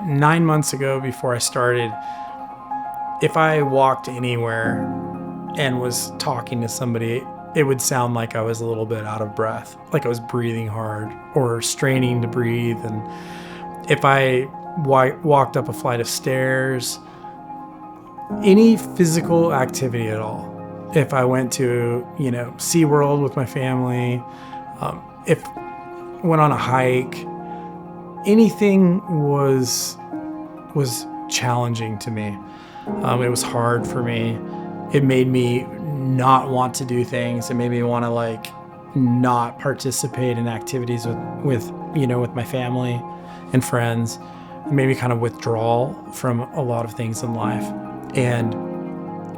9 months ago, before I started, if I walked anywhere and was talking to somebody, it would sound like I was a little bit out of breath, like I was breathing hard or straining to breathe. And if I walked up a flight of stairs, any physical activity at all, if I went to, SeaWorld with my family, if went on a hike, anything was challenging to me. It was hard for me. It made me not want to do things. It made me want to not participate in activities with my family and friends. It made me kind of withdraw from a lot of things in life. And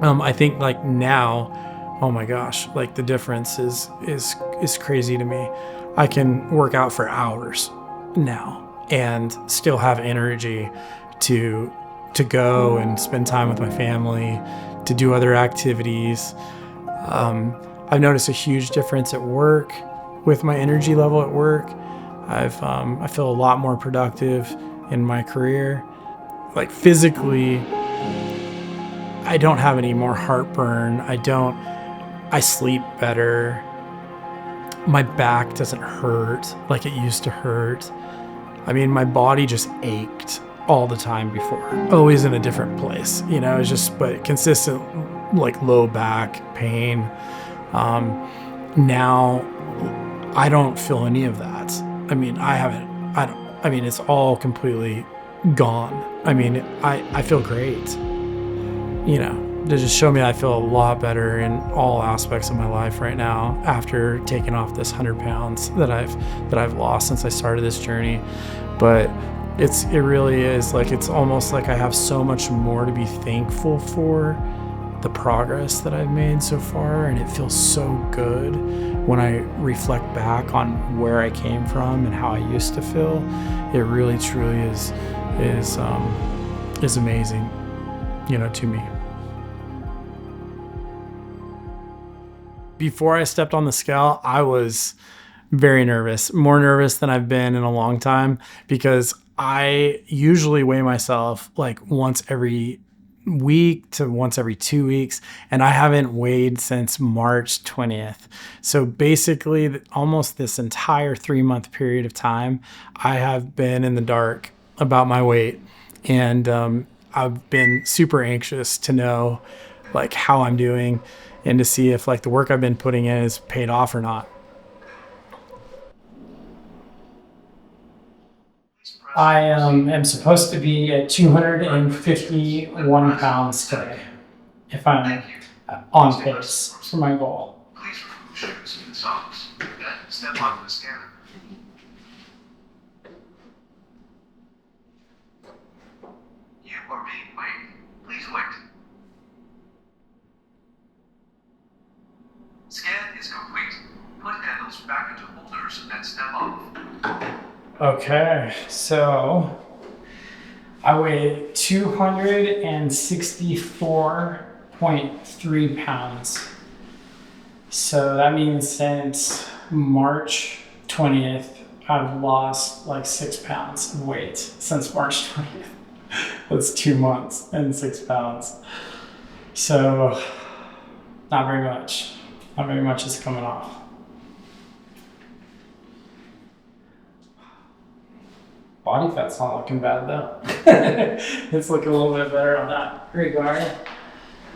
I think now, oh my gosh, the difference is crazy to me. I can work out for hours now and still have energy to go and spend time with my family, to do other activities. I've noticed a huge difference at work with my energy level at work. I feel a lot more productive in my career. Physically, I don't have any more heartburn. I sleep better. My back doesn't hurt like it used to hurt. I mean, my body just ached all the time before, always in a different place, it's just, but consistent, low back pain. Now I don't feel any of that. I mean, it's all completely gone. I mean, I feel great, to just show me I feel a lot better in all aspects of my life right now after taking off this 100 pounds that I've lost since I started this journey. But it really is it's almost like I have so much more to be thankful for the progress that I've made so far, and it feels so good when I reflect back on where I came from and how I used to feel. It really truly is amazing, to me. Before I stepped on the scale, I was very nervous, more nervous than I've been in a long time, because I usually weigh myself once every week to once every 2 weeks, and I haven't weighed since March 20th. So basically, almost this entire 3-month period of time, I have been in the dark about my weight, and I've been super anxious to know how I'm doing and to see if the work I've been putting in is paid off or not. I am supposed to be at 251 pounds today, if I'm on pace for my goal. Please remove shoes and socks. Then step onto the scanner. You are being weighed. Please wait. Scan is complete. Put handles back into holders and step off. Okay, so I weigh 264.3 pounds. So that means since March 20th, I've lost 6 pounds of weight since March 20th. That's 2 months and 6 pounds. So not very much. Not very much is coming off. Body fat's not looking bad though. It's looking a little bit better on that regard.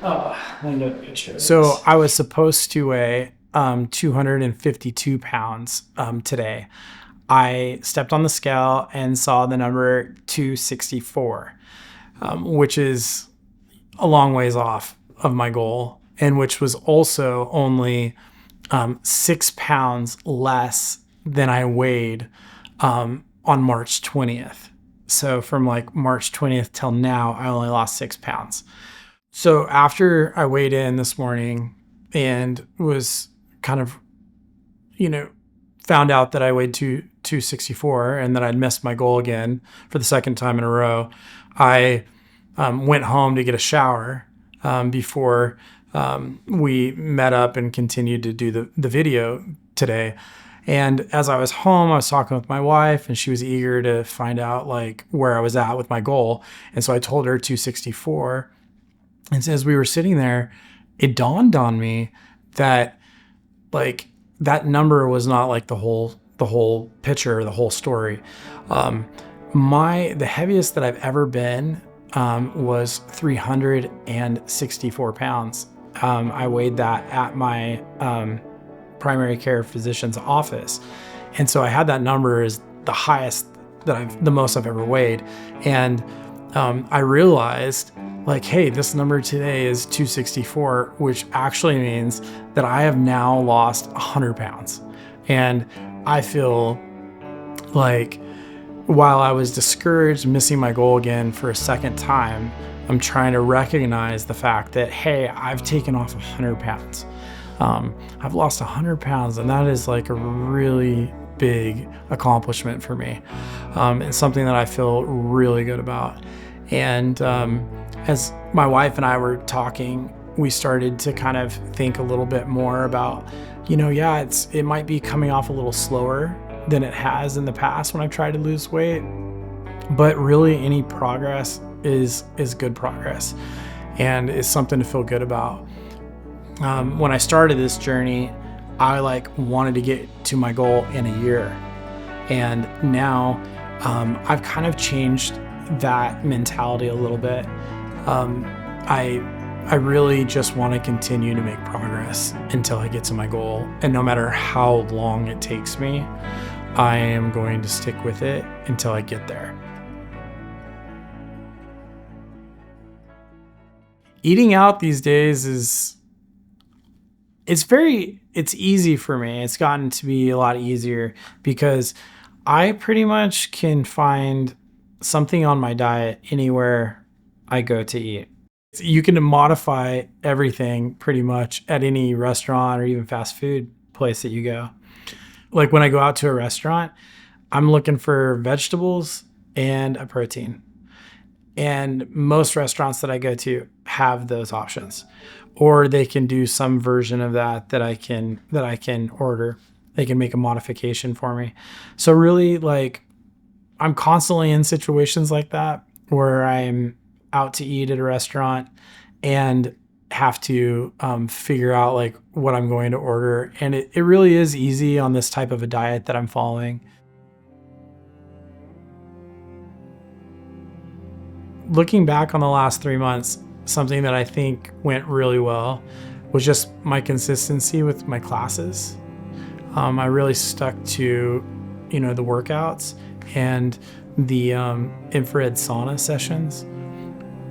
Oh, I got a picture. So I was supposed to weigh 252 pounds today. I stepped on the scale and saw the number 264, which is a long ways off of my goal, and which was also only 6 pounds less than I weighed on March 20th. So from March 20th till now, I only lost 6 pounds. So after I weighed in this morning and was kind of, found out that I weighed 264 and that I'd missed my goal again for the second time in a row, I went home to get a shower before we met up and continued to do the video today. And as I was home, I was talking with my wife, and she was eager to find out like where I was at with my goal. And so I told her 264. And so as we were sitting there, it dawned on me that like that number was not like the whole picture, the whole story. The heaviest that I've ever been was 364 pounds. I weighed that at my primary care physician's office. And so I had that number as the highest the most I've ever weighed. And I realized like, hey, this number today is 264, which actually means that I have now lost 100 pounds. And I feel like while I was discouraged, missing my goal again for a second time, I'm trying to recognize the fact that, hey, I've taken off 100 pounds. I've lost 100 pounds, and that is like a really big accomplishment for me. It's something that I feel really good about. And as my wife and I were talking, we started to kind of think a little bit more about, it might be coming off a little slower than it has in the past when I've tried to lose weight, but really any progress is good progress and is something to feel good about. When I started this journey, I wanted to get to my goal in a year. And now I've kind of changed that mentality a little bit. I really just want to continue to make progress until I get to my goal. And no matter how long it takes me, I am going to stick with it until I get there. Eating out these days it's easy for me. It's gotten to be a lot easier because I pretty much can find something on my diet anywhere I go to eat. You can modify everything pretty much at any restaurant or even fast food place that you go. Like when I go out to a restaurant, I'm looking for vegetables and a protein. And most restaurants that I go to have those options, or they can do some version of that I can order. They can make a modification for me. So really, I'm constantly in situations like that where I'm out to eat at a restaurant and have to figure out what I'm going to order. And it really is easy on this type of a diet that I'm following. Looking back on the last 3 months, something that I think went really well was just my consistency with my classes. I really stuck to, the workouts and the infrared sauna sessions.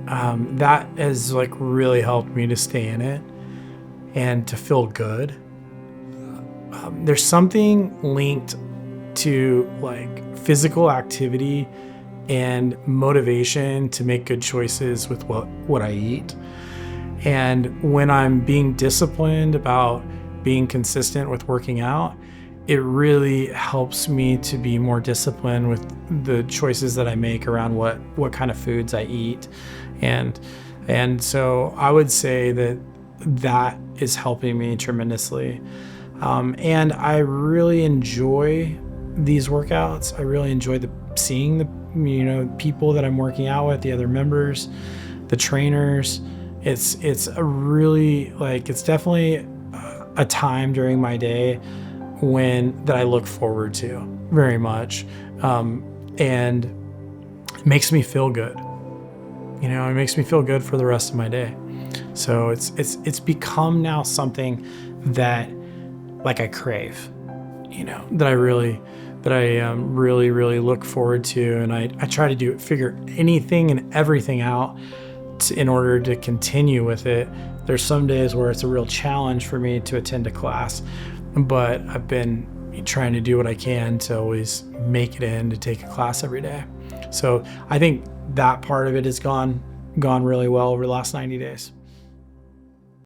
That has really helped me to stay in it and to feel good. There's something linked to physical activity and motivation to make good choices with what I eat. And when I'm being disciplined about being consistent with working out, it really helps me to be more disciplined with the choices that I make around what kind of foods I eat. And so I would say that is helping me tremendously. And I really enjoy these workouts. I really enjoy seeing the people that I'm working out with, the other members, the trainers. It's a really it's definitely a time during my day that I look forward to very much, and it makes me feel good. It makes me feel good for the rest of my day. So it's become now something that I crave, that I really look forward to, and I try to figure anything and everything out in order to continue with it. There's some days where it's a real challenge for me to attend a class, but I've been trying to do what I can to always make it in to take a class every day. So I think that part of it has gone really well over the last 90 days.